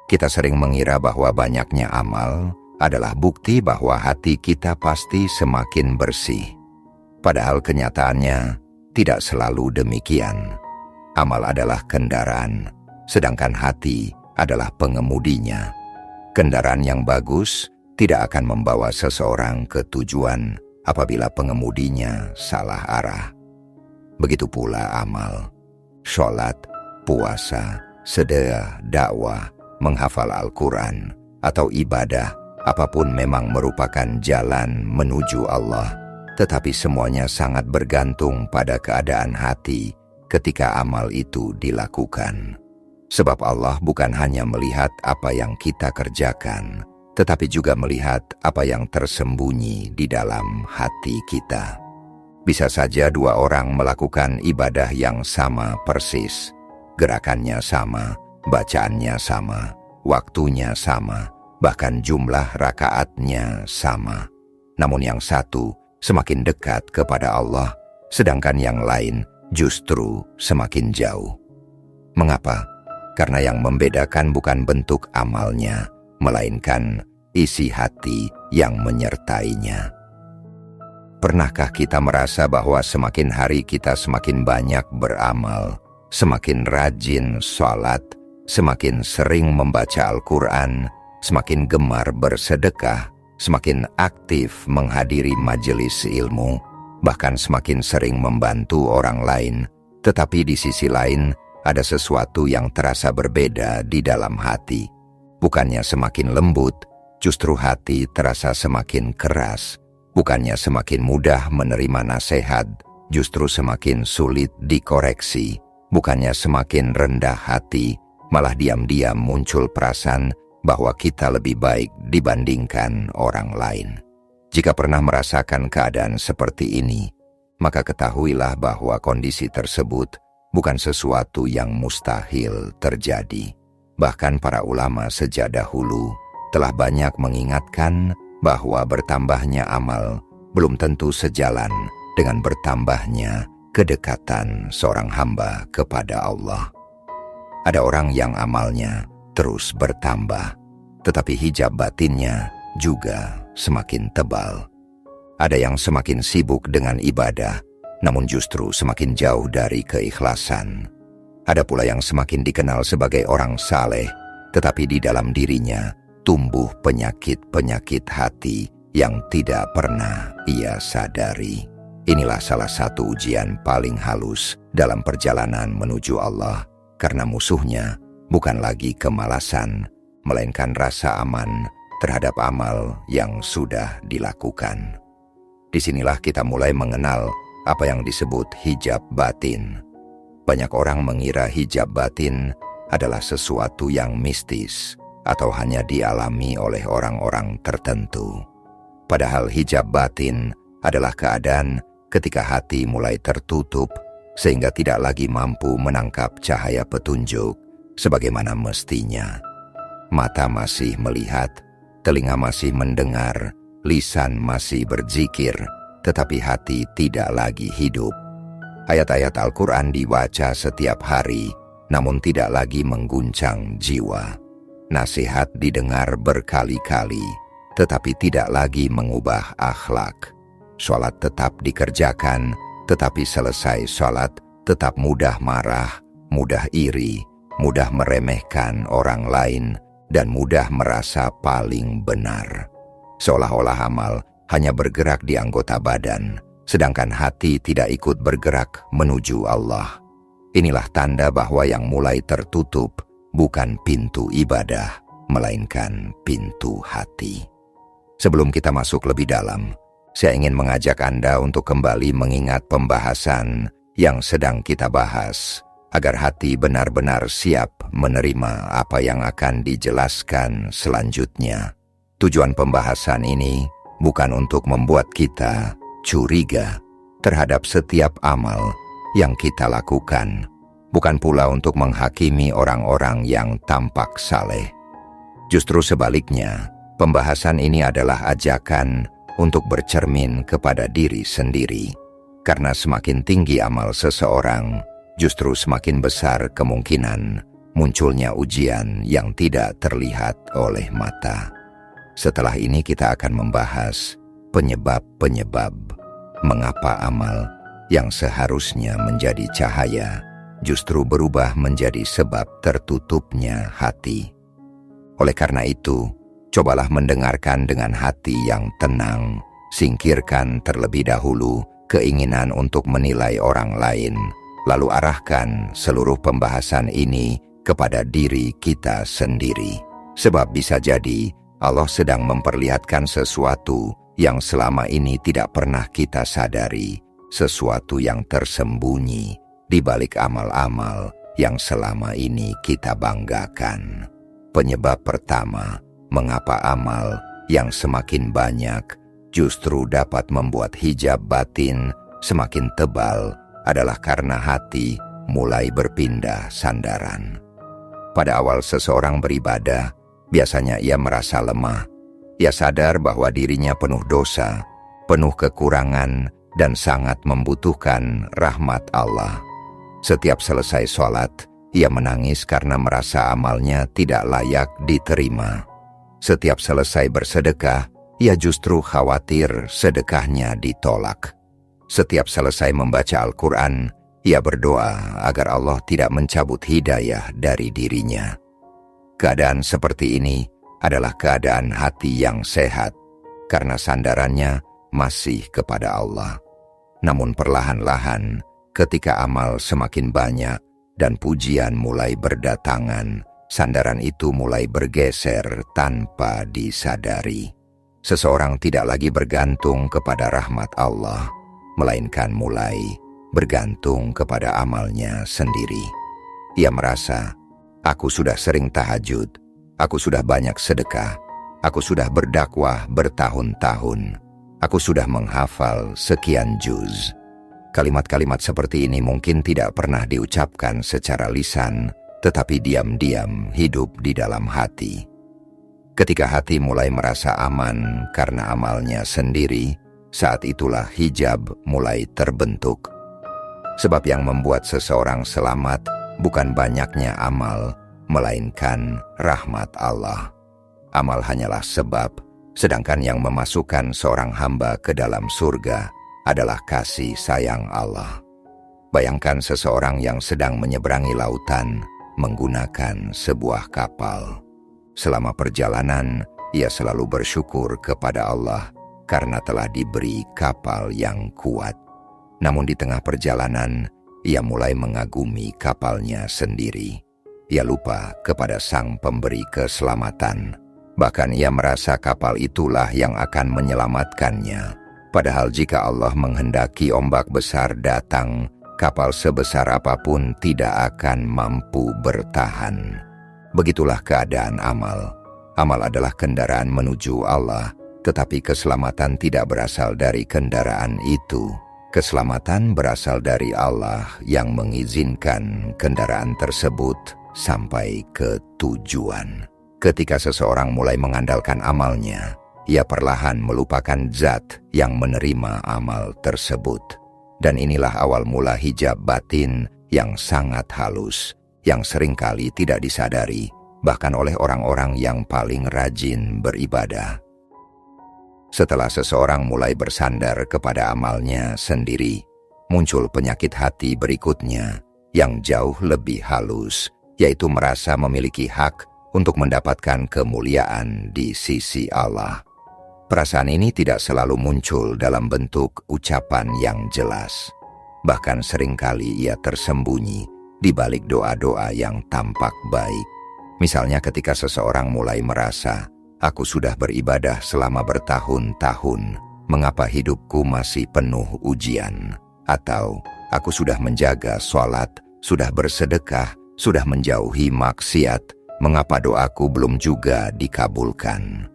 Kita sering mengira bahwa banyaknya amal adalah bukti bahwa hati kita pasti semakin bersih. Padahal kenyataannya tidak selalu demikian. Amal adalah kendaraan, sedangkan hati adalah pengemudinya. Kendaraan yang bagus tidak akan membawa seseorang ke tujuan apabila pengemudinya salah arah. Begitu pula amal, sholat, puasa, sedekah, dakwah, menghafal Al-Quran, atau ibadah, apapun memang merupakan jalan menuju Allah, tetapi semuanya sangat bergantung pada keadaan hati ketika amal itu dilakukan. Sebab Allah bukan hanya melihat apa yang kita kerjakan, tetapi juga melihat apa yang tersembunyi di dalam hati kita. Bisa saja dua orang melakukan ibadah yang sama persis, gerakannya sama, bacaannya sama, waktunya sama, bahkan jumlah rakaatnya sama. Namun yang satu semakin dekat kepada Allah, sedangkan yang lain justru semakin jauh. Mengapa? Karena yang membedakan bukan bentuk amalnya, melainkan isi hati yang menyertainya. Pernahkah kita merasa bahwa semakin hari kita semakin banyak beramal, semakin rajin sholat, semakin sering membaca Al-Quran, semakin gemar bersedekah, semakin aktif menghadiri majelis ilmu, bahkan semakin sering membantu orang lain, tetapi di sisi lain ada sesuatu yang terasa berbeda di dalam hati. Bukannya semakin lembut, justru hati terasa semakin keras. Bukannya semakin mudah menerima nasihat, justru semakin sulit dikoreksi. Bukannya semakin rendah hati, malah diam-diam muncul perasaan bahwa kita lebih baik dibandingkan orang lain. Jika pernah merasakan keadaan seperti ini, maka ketahuilah bahwa kondisi tersebut bukan sesuatu yang mustahil terjadi. Bahkan para ulama sejak dahulu telah banyak mengingatkan bahwa bertambahnya amal belum tentu sejalan dengan bertambahnya kedekatan seorang hamba kepada Allah. Ada orang yang amalnya terus bertambah, tetapi hijab batinnya juga semakin tebal. Ada yang semakin sibuk dengan ibadah, namun justru semakin jauh dari keikhlasan. Ada pula yang semakin dikenal sebagai orang saleh, tetapi di dalam dirinya tumbuh penyakit-penyakit hati yang tidak pernah ia sadari. Inilah salah satu ujian paling halus dalam perjalanan menuju Allah, karena musuhnya bukan lagi kemalasan, melainkan rasa aman terhadap amal yang sudah dilakukan. Disinilah kita mulai mengenal apa yang disebut hijab batin. Banyak orang mengira hijab batin adalah sesuatu yang mistis atau hanya dialami oleh orang-orang tertentu. Padahal hijab batin adalah keadaan ketika hati mulai tertutup sehingga tidak lagi mampu menangkap cahaya petunjuk sebagaimana mestinya. Mata masih melihat, telinga masih mendengar, lisan masih berzikir, tetapi hati tidak lagi hidup. Ayat-ayat Al-Quran dibaca setiap hari, namun tidak lagi mengguncang jiwa. Nasihat didengar berkali-kali, tetapi tidak lagi mengubah akhlak. Sholat tetap dikerjakan, tetapi selesai sholat tetap mudah marah, mudah iri, mudah meremehkan orang lain, dan mudah merasa paling benar. Seolah-olah amal hanya bergerak di anggota badan, sedangkan hati tidak ikut bergerak menuju Allah. Inilah tanda bahwa yang mulai tertutup bukan pintu ibadah, melainkan pintu hati. Sebelum kita masuk lebih dalam, saya ingin mengajak Anda untuk kembali mengingat pembahasan yang sedang kita bahas, agar hati benar-benar siap menerima apa yang akan dijelaskan selanjutnya. Tujuan pembahasan ini bukan untuk membuat kita curiga terhadap setiap amal yang kita lakukan, bukan pula untuk menghakimi orang-orang yang tampak saleh. Justru sebaliknya, pembahasan ini adalah ajakan untuk bercermin kepada diri sendiri, karena semakin tinggi amal seseorang, justru semakin besar kemungkinan munculnya ujian yang tidak terlihat oleh mata. Setelah ini kita akan membahas penyebab-penyebab mengapa amal yang seharusnya menjadi cahaya justru berubah menjadi sebab tertutupnya hati. Oleh karena itu, cobalah mendengarkan dengan hati yang tenang, singkirkan terlebih dahulu keinginan untuk menilai orang lain, lalu arahkan seluruh pembahasan ini kepada diri kita sendiri. Sebab bisa jadi Allah sedang memperlihatkan sesuatu yang selama ini tidak pernah kita sadari, sesuatu yang tersembunyi di balik amal-amal yang selama ini kita banggakan. Penyebab pertama, mengapa amal yang semakin banyak justru dapat membuat hijab batin semakin tebal adalah karena hati mulai berpindah sandaran. Pada awal seseorang beribadah, biasanya ia merasa lemah. Ia sadar bahwa dirinya penuh dosa, penuh kekurangan, dan sangat membutuhkan rahmat Allah. Setiap selesai sholat, ia menangis karena merasa amalnya tidak layak diterima. Setiap selesai bersedekah, ia justru khawatir sedekahnya ditolak. Setiap selesai membaca Al-Quran, ia berdoa agar Allah tidak mencabut hidayah dari dirinya. Keadaan seperti ini adalah keadaan hati yang sehat, karena sandarannya masih kepada Allah. Namun perlahan-lahan, ketika amal semakin banyak dan pujian mulai berdatangan, sandaran itu mulai bergeser tanpa disadari. Seseorang tidak lagi bergantung kepada rahmat Allah, melainkan mulai bergantung kepada amalnya sendiri. Ia merasa, aku sudah sering tahajud, aku sudah banyak sedekah, aku sudah berdakwah bertahun-tahun, aku sudah menghafal sekian juz. Kalimat-kalimat seperti ini mungkin tidak pernah diucapkan secara lisan, tetapi diam-diam hidup di dalam hati. Ketika hati mulai merasa aman karena amalnya sendiri, saat itulah hijab mulai terbentuk. Sebab yang membuat seseorang selamat bukan banyaknya amal, melainkan rahmat Allah. Amal hanyalah sebab, sedangkan yang memasukkan seorang hamba ke dalam surga adalah kasih sayang Allah. Bayangkan seseorang yang sedang menyeberangi lautan menggunakan sebuah kapal. Selama perjalanan, ia selalu bersyukur kepada Allah karena telah diberi kapal yang kuat. Namun di tengah perjalanan, ia mulai mengagumi kapalnya sendiri. Ia lupa kepada sang pemberi keselamatan. Bahkan ia merasa kapal itulah yang akan menyelamatkannya. Padahal jika Allah menghendaki ombak besar datang, kapal sebesar apapun tidak akan mampu bertahan. Begitulah keadaan amal. Amal adalah kendaraan menuju Allah, tetapi keselamatan tidak berasal dari kendaraan itu. Keselamatan berasal dari Allah yang mengizinkan kendaraan tersebut sampai ke tujuan. Ketika seseorang mulai mengandalkan amalnya, ia perlahan melupakan zat yang menerima amal tersebut. Dan inilah awal mula hijab batin yang sangat halus, yang seringkali tidak disadari, bahkan oleh orang-orang yang paling rajin beribadah. Setelah seseorang mulai bersandar kepada amalnya sendiri, muncul penyakit hati berikutnya yang jauh lebih halus, yaitu merasa memiliki hak untuk mendapatkan kemuliaan di sisi Allah. Perasaan ini tidak selalu muncul dalam bentuk ucapan yang jelas. Bahkan seringkali ia tersembunyi di balik doa-doa yang tampak baik. Misalnya ketika seseorang mulai merasa, aku sudah beribadah selama bertahun-tahun, mengapa hidupku masih penuh ujian? Atau, aku sudah menjaga sholat, sudah bersedekah, sudah menjauhi maksiat, mengapa doaku belum juga dikabulkan?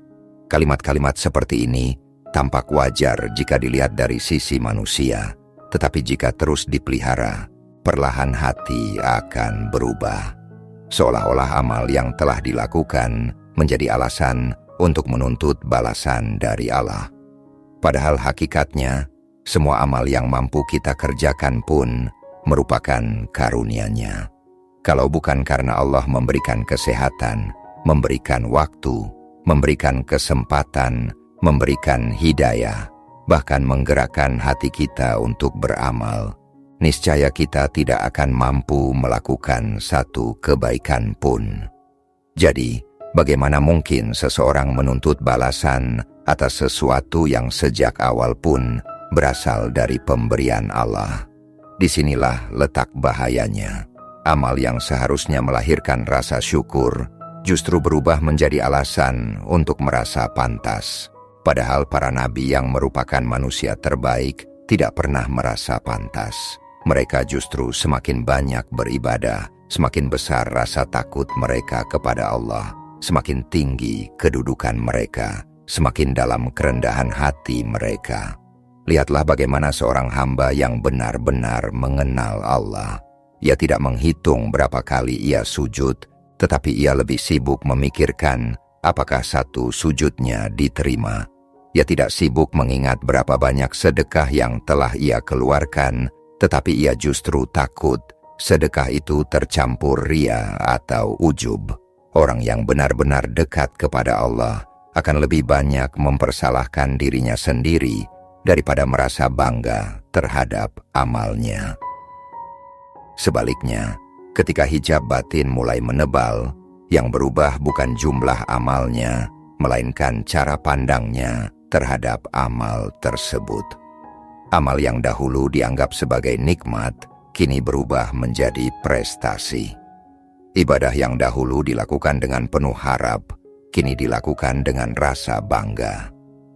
Kalimat-kalimat seperti ini tampak wajar jika dilihat dari sisi manusia, tetapi jika terus dipelihara, perlahan hati akan berubah. Seolah-olah amal yang telah dilakukan menjadi alasan untuk menuntut balasan dari Allah. Padahal hakikatnya, semua amal yang mampu kita kerjakan pun merupakan karunia-Nya. Kalau bukan karena Allah memberikan kesehatan, memberikan waktu, memberikan kesempatan, memberikan hidayah, bahkan menggerakkan hati kita untuk beramal, niscaya kita tidak akan mampu melakukan satu kebaikan pun. Jadi, bagaimana mungkin seseorang menuntut balasan atas sesuatu yang sejak awal pun berasal dari pemberian Allah? Disinilah letak bahayanya. Amal yang seharusnya melahirkan rasa syukur justru berubah menjadi alasan untuk merasa pantas. Padahal para nabi yang merupakan manusia terbaik tidak pernah merasa pantas. Mereka justru semakin banyak beribadah, semakin besar rasa takut mereka kepada Allah, semakin tinggi kedudukan mereka, semakin dalam kerendahan hati mereka. Lihatlah bagaimana seorang hamba yang benar-benar mengenal Allah. Ia tidak menghitung berapa kali ia sujud, tetapi ia lebih sibuk memikirkan apakah satu sujudnya diterima. Ia tidak sibuk mengingat berapa banyak sedekah yang telah ia keluarkan, tetapi ia justru takut sedekah itu tercampur ria atau ujub. Orang yang benar-benar dekat kepada Allah akan lebih banyak mempersalahkan dirinya sendiri daripada merasa bangga terhadap amalnya. Sebaliknya, ketika hijab batin mulai menebal, yang berubah bukan jumlah amalnya, melainkan cara pandangnya terhadap amal tersebut. Amal yang dahulu dianggap sebagai nikmat, kini berubah menjadi prestasi. Ibadah yang dahulu dilakukan dengan penuh harap, kini dilakukan dengan rasa bangga.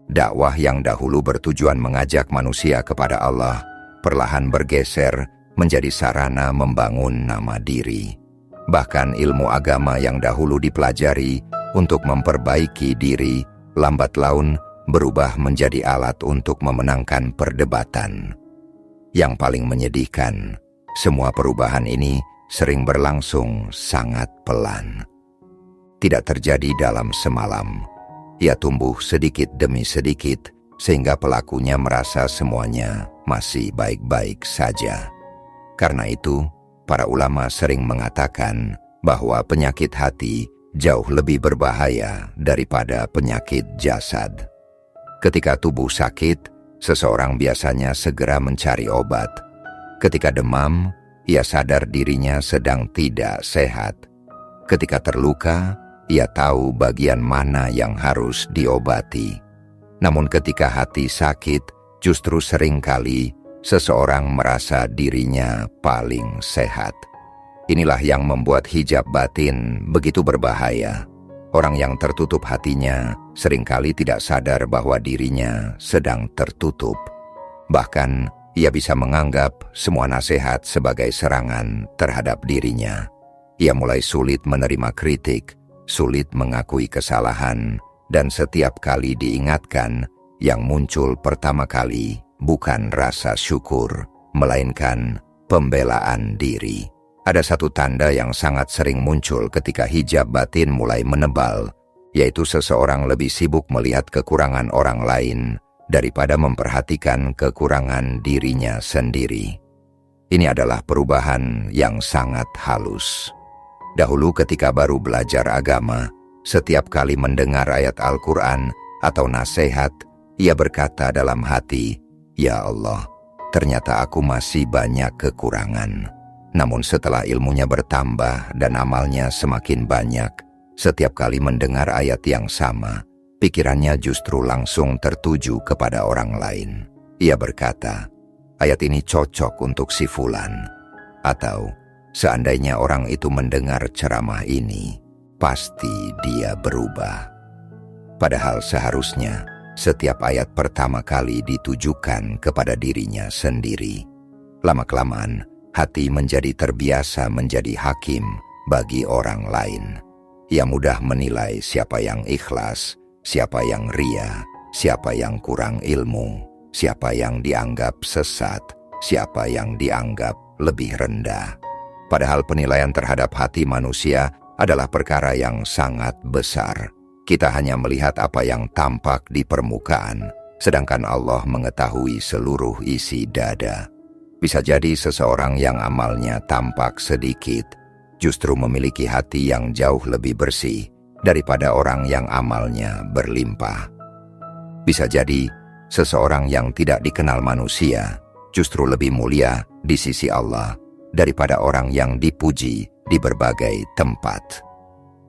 Dakwah yang dahulu bertujuan mengajak manusia kepada Allah, perlahan bergeser menjadi sarana membangun nama diri. Bahkan ilmu agama yang dahulu dipelajari untuk memperbaiki diri, lambat laun berubah menjadi alat untuk memenangkan perdebatan. Yang paling menyedihkan, semua perubahan ini sering berlangsung sangat pelan. Tidak terjadi dalam semalam. Ia tumbuh sedikit demi sedikit, sehingga pelakunya merasa semuanya masih baik-baik saja. Karena itu, para ulama sering mengatakan bahwa penyakit hati jauh lebih berbahaya daripada penyakit jasad. Ketika tubuh sakit, seseorang biasanya segera mencari obat. Ketika demam, ia sadar dirinya sedang tidak sehat. Ketika terluka, ia tahu bagian mana yang harus diobati. Namun ketika hati sakit, justru seringkali seseorang merasa dirinya paling sehat. Inilah yang membuat hijab batin begitu berbahaya. Orang yang tertutup hatinya seringkali tidak sadar bahwa dirinya sedang tertutup. Bahkan, ia bisa menganggap semua nasihat sebagai serangan terhadap dirinya. Ia mulai sulit menerima kritik, sulit mengakui kesalahan, dan setiap kali diingatkan, yang muncul pertama kali bukan rasa syukur, melainkan pembelaan diri. Ada satu tanda yang sangat sering muncul ketika hijab batin mulai menebal, yaitu seseorang lebih sibuk melihat kekurangan orang lain daripada memperhatikan kekurangan dirinya sendiri. Ini adalah perubahan yang sangat halus. Dahulu ketika baru belajar agama, setiap kali mendengar ayat Al-Quran atau nasihat, ia berkata dalam hati, "Ya Allah, ternyata aku masih banyak kekurangan." Namun setelah ilmunya bertambah dan amalnya semakin banyak, setiap kali mendengar ayat yang sama, pikirannya justru langsung tertuju kepada orang lain. Ia berkata, "Ayat ini cocok untuk si fulan." Atau, "Seandainya orang itu mendengar ceramah ini, pasti dia berubah." Padahal seharusnya setiap ayat pertama kali ditujukan kepada dirinya sendiri. Lama-kelamaan, hati menjadi terbiasa menjadi hakim bagi orang lain. Ia mudah menilai siapa yang ikhlas, siapa yang ria, siapa yang kurang ilmu, siapa yang dianggap sesat, siapa yang dianggap lebih rendah. Padahal penilaian terhadap hati manusia adalah perkara yang sangat besar. Kita hanya melihat apa yang tampak di permukaan, sedangkan Allah mengetahui seluruh isi dada. Bisa jadi seseorang yang amalnya tampak sedikit, justru memiliki hati yang jauh lebih bersih daripada orang yang amalnya berlimpah. Bisa jadi, seseorang yang tidak dikenal manusia justru lebih mulia di sisi Allah daripada orang yang dipuji di berbagai tempat.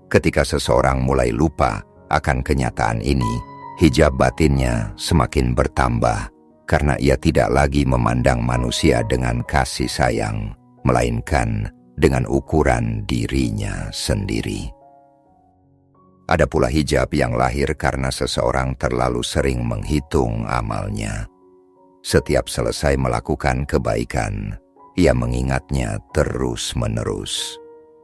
Ketika seseorang mulai lupa akan kenyataan ini, hijab batinnya semakin bertambah karena ia tidak lagi memandang manusia dengan kasih sayang, melainkan dengan ukuran dirinya sendiri. Ada pula hijab yang lahir karena seseorang terlalu sering menghitung amalnya. Setiap selesai melakukan kebaikan, ia mengingatnya terus-menerus.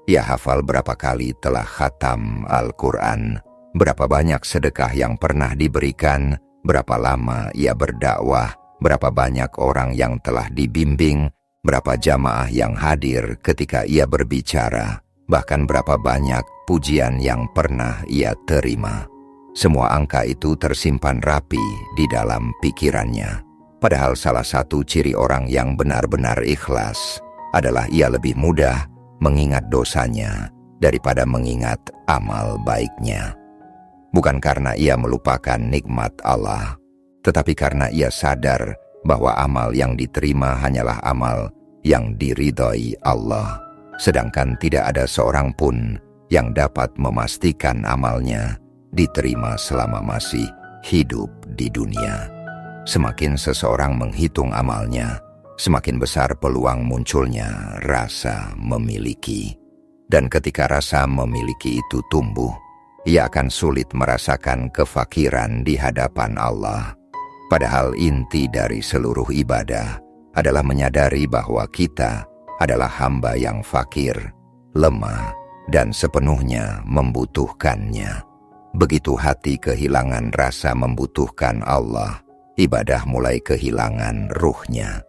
Ia hafal berapa kali telah khatam Al-Quran, berapa banyak sedekah yang pernah diberikan, berapa lama ia berdakwah, berapa banyak orang yang telah dibimbing, berapa jamaah yang hadir ketika ia berbicara, bahkan berapa banyak pujian yang pernah ia terima. Semua angka itu tersimpan rapi di dalam pikirannya. Padahal salah satu ciri orang yang benar-benar ikhlas adalah ia lebih mudah mengingat dosanya daripada mengingat amal baiknya. Bukan karena ia melupakan nikmat Allah, tetapi karena ia sadar bahwa amal yang diterima hanyalah amal yang diridhoi Allah, sedangkan tidak ada seorang pun yang dapat memastikan amalnya diterima selama masih hidup di dunia. Semakin seseorang menghitung amalnya, semakin besar peluang munculnya rasa memiliki. Dan ketika rasa memiliki itu tumbuh, ia akan sulit merasakan kefakiran di hadapan Allah. Padahal inti dari seluruh ibadah adalah menyadari bahwa kita adalah hamba yang fakir, lemah, dan sepenuhnya membutuhkannya. Begitu hati kehilangan rasa membutuhkan Allah, ibadah mulai kehilangan ruhnya.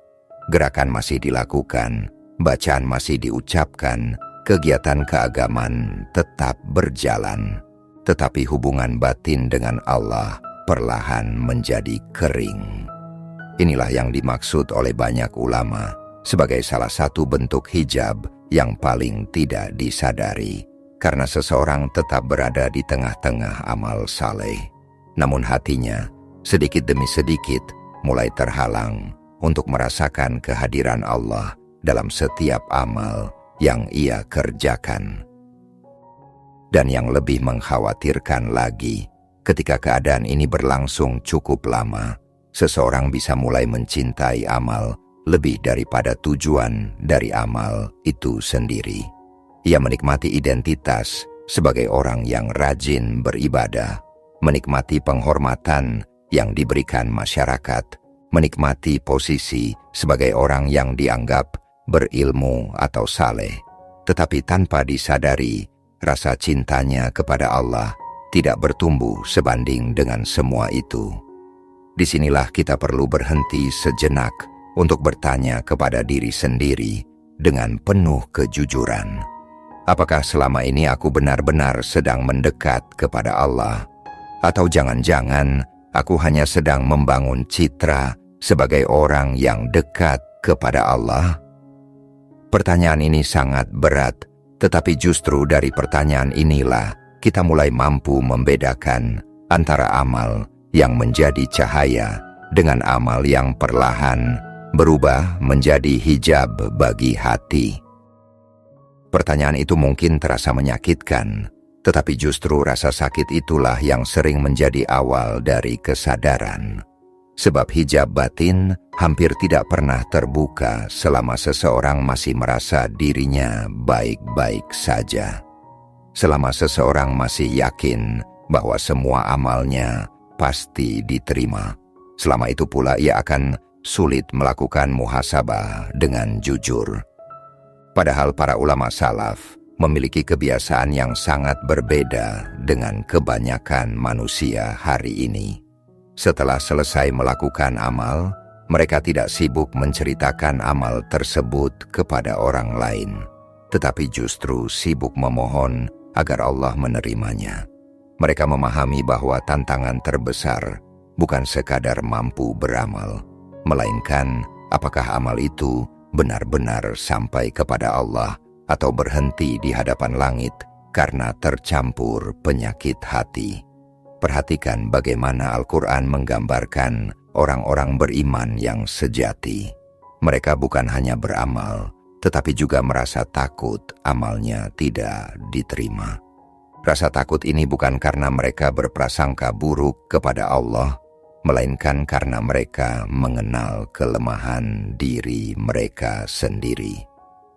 Gerakan masih dilakukan, bacaan masih diucapkan, kegiatan keagamaan tetap berjalan, tetapi hubungan batin dengan Allah perlahan menjadi kering. Inilah yang dimaksud oleh banyak ulama sebagai salah satu bentuk hijab yang paling tidak disadari, karena seseorang tetap berada di tengah-tengah amal saleh, namun hatinya sedikit demi sedikit mulai terhalang untuk merasakan kehadiran Allah dalam setiap amal yang ia kerjakan. Dan yang lebih mengkhawatirkan lagi, ketika keadaan ini berlangsung cukup lama, seseorang bisa mulai mencintai amal lebih daripada tujuan dari amal itu sendiri. Ia menikmati identitas sebagai orang yang rajin beribadah, menikmati penghormatan yang diberikan masyarakat, menikmati posisi sebagai orang yang dianggap berilmu atau saleh, tetapi tanpa disadari, rasa cintanya kepada Allah tidak bertumbuh sebanding dengan semua itu. Disinilah kita perlu berhenti sejenak untuk bertanya kepada diri sendiri dengan penuh kejujuran. Apakah selama ini aku benar-benar sedang mendekat kepada Allah? Atau jangan-jangan aku hanya sedang membangun citra sebagai orang yang dekat kepada Allah? Pertanyaan ini sangat berat, tetapi justru dari pertanyaan inilah kita mulai mampu membedakan antara amal yang menjadi cahaya dengan amal yang perlahan berubah menjadi hijab bagi hati. Pertanyaan itu mungkin terasa menyakitkan, tetapi justru rasa sakit itulah yang sering menjadi awal dari kesadaran. Sebab hijab batin hampir tidak pernah terbuka selama seseorang masih merasa dirinya baik-baik saja. Selama seseorang masih yakin bahwa semua amalnya pasti diterima, selama itu pula ia akan sulit melakukan muhasabah dengan jujur. Padahal para ulama salaf memiliki kebiasaan yang sangat berbeda dengan kebanyakan manusia hari ini. Setelah selesai melakukan amal, mereka tidak sibuk menceritakan amal tersebut kepada orang lain, tetapi justru sibuk memohon agar Allah menerimanya. Mereka memahami bahwa tantangan terbesar bukan sekadar mampu beramal, melainkan apakah amal itu benar-benar sampai kepada Allah atau berhenti di hadapan langit karena tercampur penyakit hati. Perhatikan bagaimana Al-Quran menggambarkan orang-orang beriman yang sejati. Mereka bukan hanya beramal, tetapi juga merasa takut amalnya tidak diterima. Rasa takut ini bukan karena mereka berprasangka buruk kepada Allah, melainkan karena mereka mengenal kelemahan diri mereka sendiri.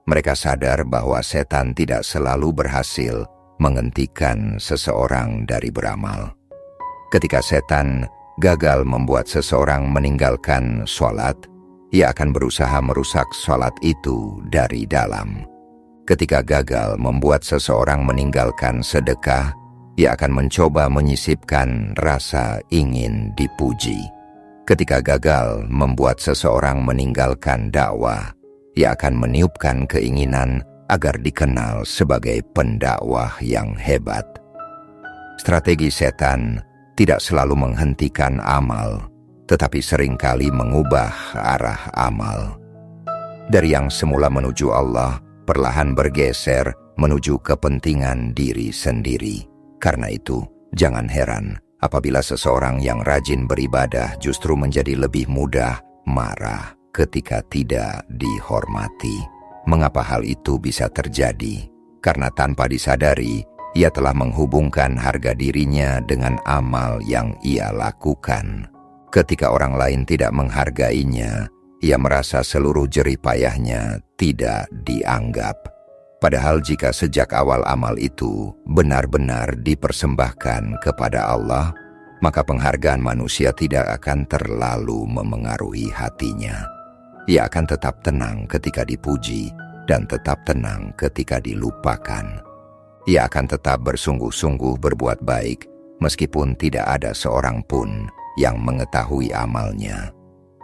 Mereka sadar bahwa setan tidak selalu berhasil menghentikan seseorang dari beramal. Ketika setan gagal membuat seseorang meninggalkan sholat, ia akan berusaha merusak sholat itu dari dalam. Ketika gagal membuat seseorang meninggalkan sedekah, ia akan mencoba menyisipkan rasa ingin dipuji. Ketika gagal membuat seseorang meninggalkan dakwah, ia akan meniupkan keinginan agar dikenal sebagai pendakwah yang hebat. Strategi setan tidak selalu menghentikan amal, tetapi seringkali mengubah arah amal. Dari yang semula menuju Allah, perlahan bergeser menuju kepentingan diri sendiri. Karena itu, jangan heran apabila seseorang yang rajin beribadah justru menjadi lebih mudah marah ketika tidak dihormati. Mengapa hal itu bisa terjadi? Karena tanpa disadari, ia telah menghubungkan harga dirinya dengan amal yang ia lakukan. Ketika orang lain tidak menghargainya, ia merasa seluruh jerih payahnya tidak dianggap. Padahal jika sejak awal amal itu benar-benar dipersembahkan kepada Allah, maka penghargaan manusia tidak akan terlalu memengaruhi hatinya. Ia akan tetap tenang ketika dipuji dan tetap tenang ketika dilupakan. Ia akan tetap bersungguh-sungguh berbuat baik meskipun tidak ada seorang pun yang mengetahui amalnya.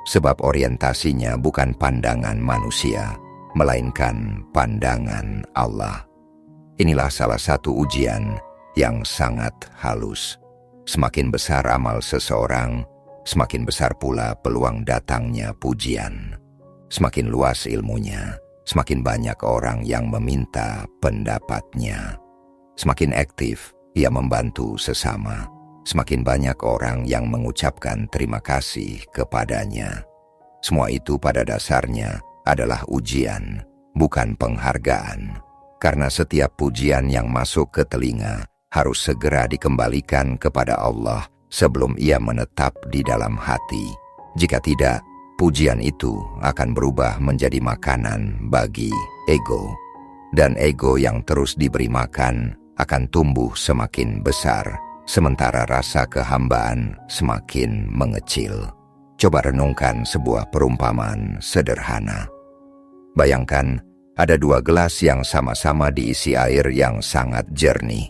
Sebab orientasinya bukan pandangan manusia, melainkan pandangan Allah. Inilah salah satu ujian yang sangat halus. Semakin besar amal seseorang, semakin besar pula peluang datangnya pujian. Semakin luas ilmunya, semakin banyak orang yang meminta pendapatnya. Semakin aktif ia membantu sesama, semakin banyak orang yang mengucapkan terima kasih kepadanya. Semua itu pada dasarnya adalah ujian, bukan penghargaan. Karena setiap pujian yang masuk ke telinga harus segera dikembalikan kepada Allah sebelum ia menetap di dalam hati. Jika tidak, pujian itu akan berubah menjadi makanan bagi ego. Dan ego yang terus diberi makan akan tumbuh semakin besar, sementara rasa kehambaan semakin mengecil. Coba renungkan sebuah perumpamaan sederhana. Bayangkan ada dua gelas yang sama-sama diisi air yang sangat jernih.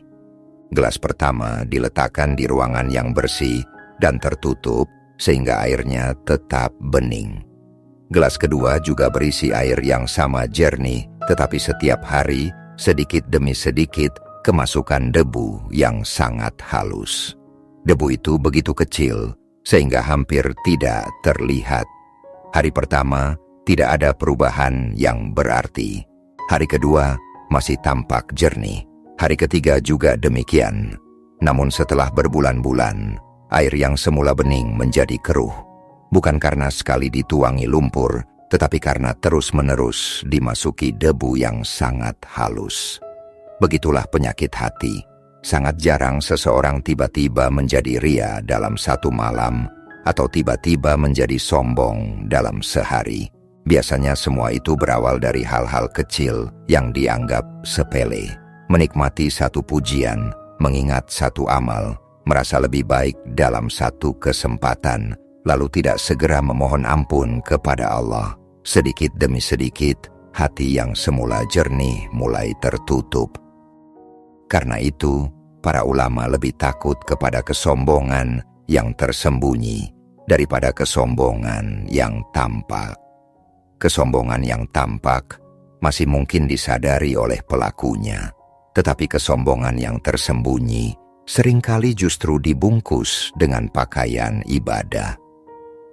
Gelas pertama diletakkan di ruangan yang bersih dan tertutup sehingga airnya tetap bening. Gelas kedua juga berisi air yang sama jernih, tetapi setiap hari sedikit demi sedikit kemasukan debu yang sangat halus. Debu itu begitu kecil sehingga hampir tidak terlihat. Hari pertama tidak ada perubahan yang berarti. Hari kedua masih tampak jernih. Hari ketiga juga demikian. Namun setelah berbulan-bulan, air yang semula bening menjadi keruh. Bukan karena sekali dituangi lumpur, tetapi karena terus-menerus dimasuki debu yang sangat halus. Begitulah penyakit hati. Sangat jarang seseorang tiba-tiba menjadi ria dalam satu malam atau tiba-tiba menjadi sombong dalam sehari. Biasanya semua itu berawal dari hal-hal kecil yang dianggap sepele. Menikmati satu pujian, mengingat satu amal, merasa lebih baik dalam satu kesempatan, lalu tidak segera memohon ampun kepada Allah. Sedikit demi sedikit, hati yang semula jernih mulai tertutup. Karena itu, para ulama lebih takut kepada kesombongan yang tersembunyi daripada kesombongan yang tampak. Kesombongan yang tampak masih mungkin disadari oleh pelakunya, tetapi kesombongan yang tersembunyi seringkali justru dibungkus dengan pakaian ibadah.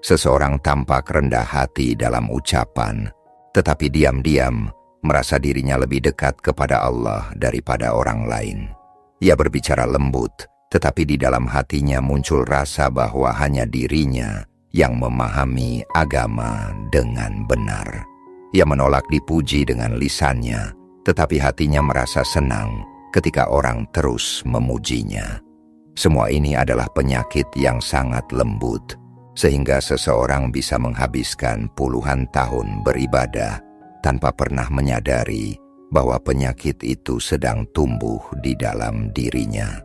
Seseorang tampak rendah hati dalam ucapan, tetapi diam-diam merasa dirinya lebih dekat kepada Allah daripada orang lain. Ia berbicara lembut, tetapi di dalam hatinya muncul rasa bahwa hanya dirinya yang memahami agama dengan benar. Ia menolak dipuji dengan lisannya, tetapi hatinya merasa senang ketika orang terus memujinya. Semua ini adalah penyakit yang sangat lembut, sehingga seseorang bisa menghabiskan puluhan tahun beribadah tanpa pernah menyadari bahwa penyakit itu sedang tumbuh di dalam dirinya.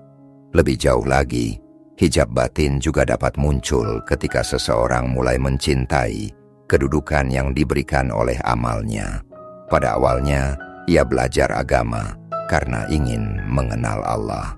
Lebih jauh lagi, hijab batin juga dapat muncul ketika seseorang mulai mencintai kedudukan yang diberikan oleh amalnya. Pada awalnya, ia belajar agama karena ingin mengenal Allah.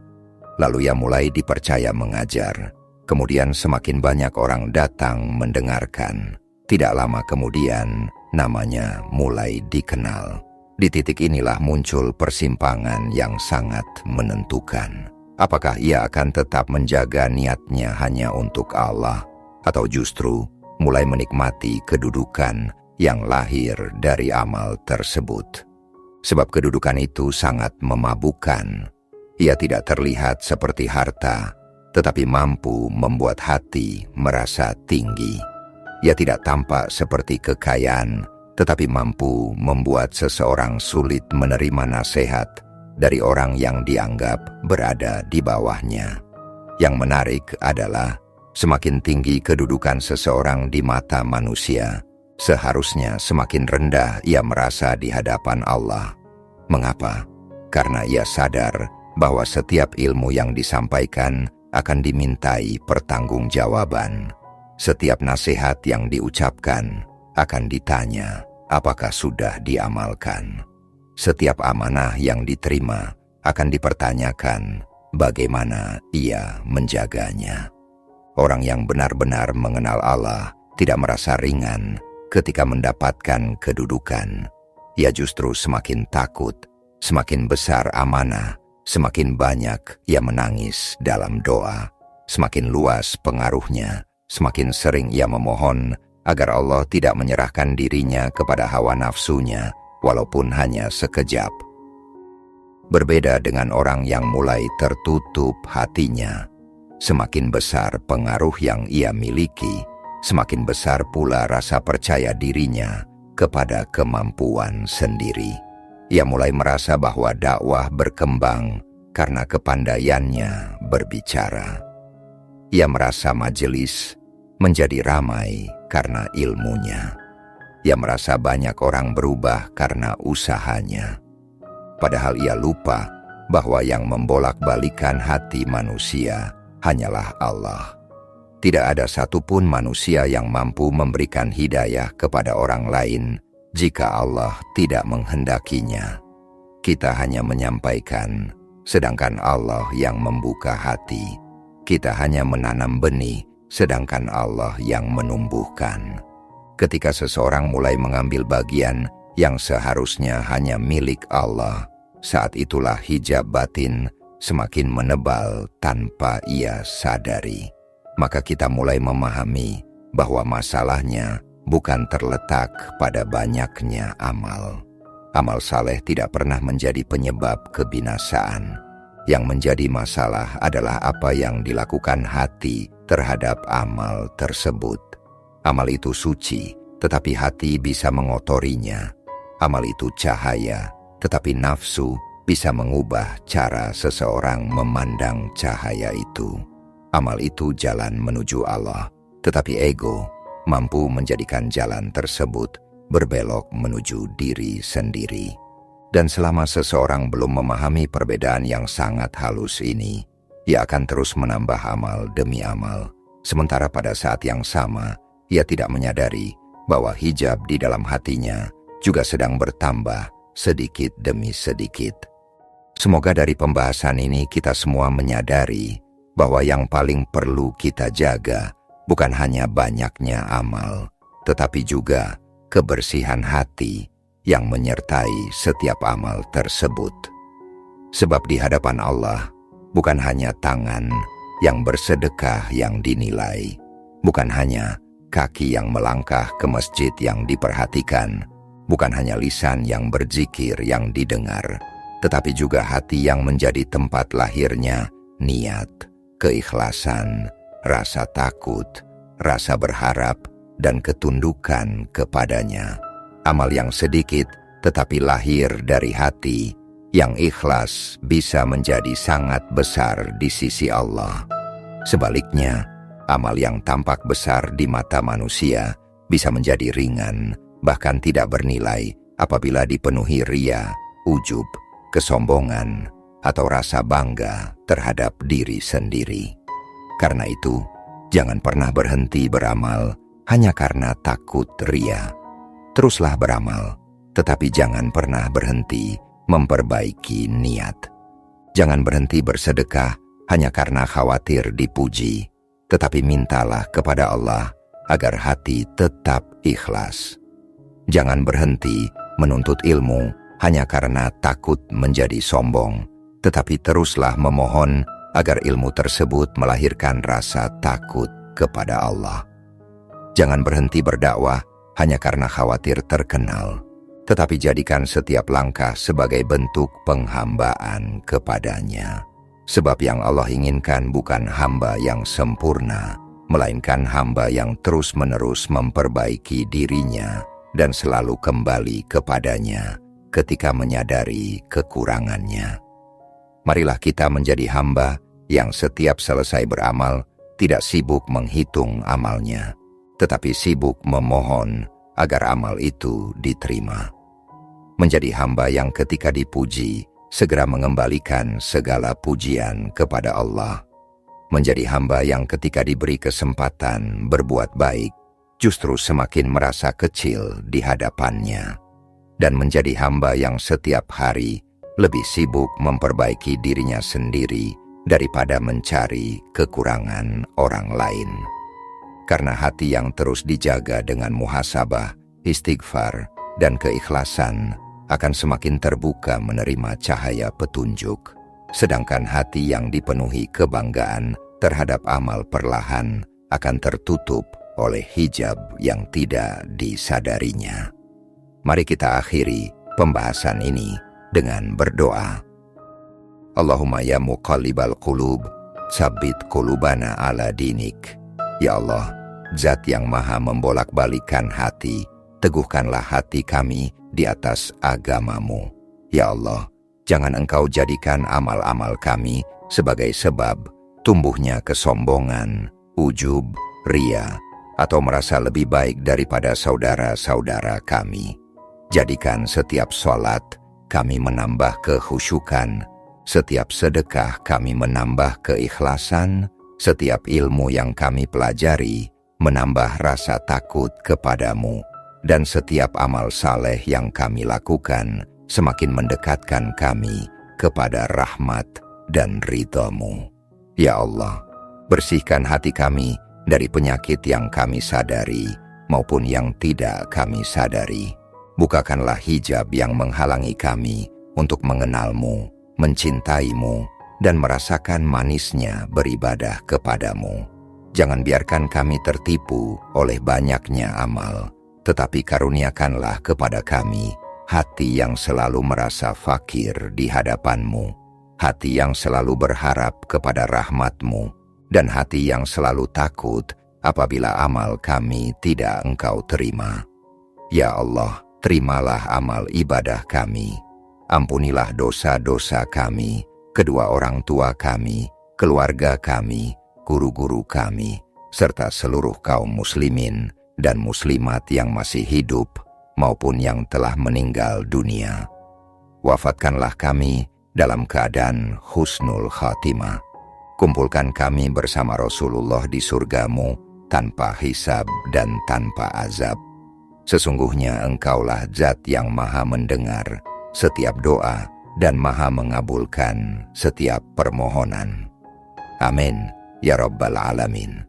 Lalu ia mulai dipercaya mengajar. Kemudian semakin banyak orang datang mendengarkan. Tidak lama kemudian, namanya mulai dikenal. Di titik inilah muncul persimpangan yang sangat menentukan. Apakah ia akan tetap menjaga niatnya hanya untuk Allah, atau justru mulai menikmati kedudukan yang lahir dari amal tersebut? Sebab kedudukan itu sangat memabukkan. Ia tidak terlihat seperti harta, tetapi mampu membuat hati merasa tinggi. Ia tidak tampak seperti kekayaan, tetapi mampu membuat seseorang sulit menerima nasihat dari orang yang dianggap berada di bawahnya. Yang menarik adalah semakin tinggi kedudukan seseorang di mata manusia, seharusnya semakin rendah ia merasa di hadapan Allah. Mengapa? Karena ia sadar bahwa setiap ilmu yang disampaikan akan dimintai pertanggungjawaban. Setiap nasihat yang diucapkan akan ditanya apakah sudah diamalkan. Setiap amanah yang diterima akan dipertanyakan bagaimana ia menjaganya. Orang yang benar-benar mengenal Allah tidak merasa ringan ketika mendapatkan kedudukan. Ia justru semakin takut, semakin besar amanah, semakin banyak ia menangis dalam doa, semakin luas pengaruhnya, semakin sering ia memohon agar Allah tidak menyerahkan dirinya kepada hawa nafsunya, walaupun hanya sekejap. Berbeda dengan orang yang mulai tertutup hatinya, semakin besar pengaruh yang ia miliki, semakin besar pula rasa percaya dirinya kepada kemampuan sendiri. Ia mulai merasa bahwa dakwah berkembang karena kepandaiannya berbicara. Ia merasa majelis menjadi ramai karena ilmunya. Ia merasa banyak orang berubah karena usahanya. Padahal ia lupa bahwa yang membolak-balikan hati manusia hanyalah Allah. Tidak ada satupun manusia yang mampu memberikan hidayah kepada orang lain jika Allah tidak menghendakinya. Kita hanya menyampaikan, sedangkan Allah yang membuka hati. Kita hanya menanam benih, sedangkan Allah yang menumbuhkan. Ketika seseorang mulai mengambil bagian yang seharusnya hanya milik Allah, saat itulah hijab batin semakin menebal tanpa ia sadari. Maka kita mulai memahami bahwa masalahnya bukan terletak pada banyaknya amal. Amal saleh tidak pernah menjadi penyebab kebinasaan. Yang menjadi masalah adalah apa yang dilakukan hati terhadap amal tersebut. Amal itu suci, tetapi hati bisa mengotorinya. Amal itu cahaya, tetapi nafsu bisa mengubah cara seseorang memandang cahaya itu. Amal itu jalan menuju Allah, tetapi ego mampu menjadikan jalan tersebut berbelok menuju diri sendiri. Dan selama seseorang belum memahami perbedaan yang sangat halus ini, ia akan terus menambah amal demi amal. Sementara pada saat yang sama, ia tidak menyadari bahwa hijab di dalam hatinya juga sedang bertambah sedikit demi sedikit. Semoga dari pembahasan ini kita semua menyadari bahwa yang paling perlu kita jaga bukan hanya banyaknya amal, tetapi juga kebersihan hati yang menyertai setiap amal tersebut. Sebab di hadapan Allah, bukan hanya tangan yang bersedekah yang dinilai, bukan hanya kaki yang melangkah ke masjid yang diperhatikan, bukan hanya lisan yang berzikir yang didengar, tetapi juga hati yang menjadi tempat lahirnya niat, keikhlasan, rasa takut, rasa berharap, dan ketundukan kepadanya. Amal yang sedikit tetapi lahir dari hati yang ikhlas bisa menjadi sangat besar di sisi Allah. Sebaliknya, amal yang tampak besar di mata manusia bisa menjadi ringan, bahkan tidak bernilai apabila dipenuhi ria, ujub, kesombongan, atau rasa bangga terhadap diri sendiri. Karena itu, jangan pernah berhenti beramal hanya karena takut ria. Teruslah beramal, tetapi jangan pernah berhenti memperbaiki niat. Jangan berhenti bersedekah hanya karena khawatir dipuji, tetapi mintalah kepada Allah agar hati tetap ikhlas. Jangan berhenti menuntut ilmu hanya karena takut menjadi sombong, tetapi teruslah memohon agar ilmu tersebut melahirkan rasa takut kepada Allah. Jangan berhenti berdakwah hanya karena khawatir terkenal, tetapi jadikan setiap langkah sebagai bentuk penghambaan kepadanya. Sebab yang Allah inginkan bukan hamba yang sempurna, melainkan hamba yang terus-menerus memperbaiki dirinya dan selalu kembali kepadanya ketika menyadari kekurangannya. Marilah kita menjadi hamba yang setiap selesai beramal tidak sibuk menghitung amalnya, tetapi sibuk memohon agar amal itu diterima. Menjadi hamba yang ketika dipuji segera mengembalikan segala pujian kepada Allah. Menjadi hamba yang ketika diberi kesempatan berbuat baik justru semakin merasa kecil di hadapannya. Dan menjadi hamba yang setiap hari lebih sibuk memperbaiki dirinya sendiri daripada mencari kekurangan orang lain. Karena hati yang terus dijaga dengan muhasabah, istighfar, dan keikhlasan akan semakin terbuka menerima cahaya petunjuk, sedangkan hati yang dipenuhi kebanggaan terhadap amal perlahan akan tertutup oleh hijab yang tidak disadarinya. Mari kita akhiri pembahasan ini dengan berdoa. Allahumma ya muqallibal qulub, tsabbit qulubana ala dinik. Ya Allah, Zat yang maha membolak-balikan hati, teguhkanlah hati kami di atas agama-Mu. Ya Allah, jangan Engkau jadikan amal-amal kami sebagai sebab tumbuhnya kesombongan, ujub, ria, atau merasa lebih baik daripada saudara-saudara kami. Jadikan setiap sholat kami menambah kekhusyukan, setiap sedekah kami menambah keikhlasan, setiap ilmu yang kami pelajari menambah rasa takut kepadamu, dan setiap amal saleh yang kami lakukan semakin mendekatkan kami kepada rahmat dan ridha-Mu. Ya Allah, bersihkan hati kami dari penyakit yang kami sadari maupun yang tidak kami sadari. Bukakanlah hijab yang menghalangi kami untuk mengenal-Mu, mencintai-Mu, dan merasakan manisnya beribadah kepadamu. Jangan biarkan kami tertipu oleh banyaknya amal, tetapi karuniakanlah kepada kami hati yang selalu merasa fakir di hadapan-Mu, hati yang selalu berharap kepada rahmat-Mu, dan hati yang selalu takut apabila amal kami tidak Engkau terima. Ya Allah, terimalah amal ibadah kami. Ampunilah dosa-dosa kami, kedua orang tua kami, keluarga kami, guru-guru kami, serta seluruh kaum muslimin dan muslimat yang masih hidup maupun yang telah meninggal dunia. Wafatkanlah kami dalam keadaan husnul khatimah. Kumpulkan kami bersama Rasulullah di surga-Mu tanpa hisab dan tanpa azab. Sesungguhnya Engkaulah Zat yang maha mendengar setiap doa dan maha mengabulkan setiap permohonan. Amin, ya Rabbal Alamin.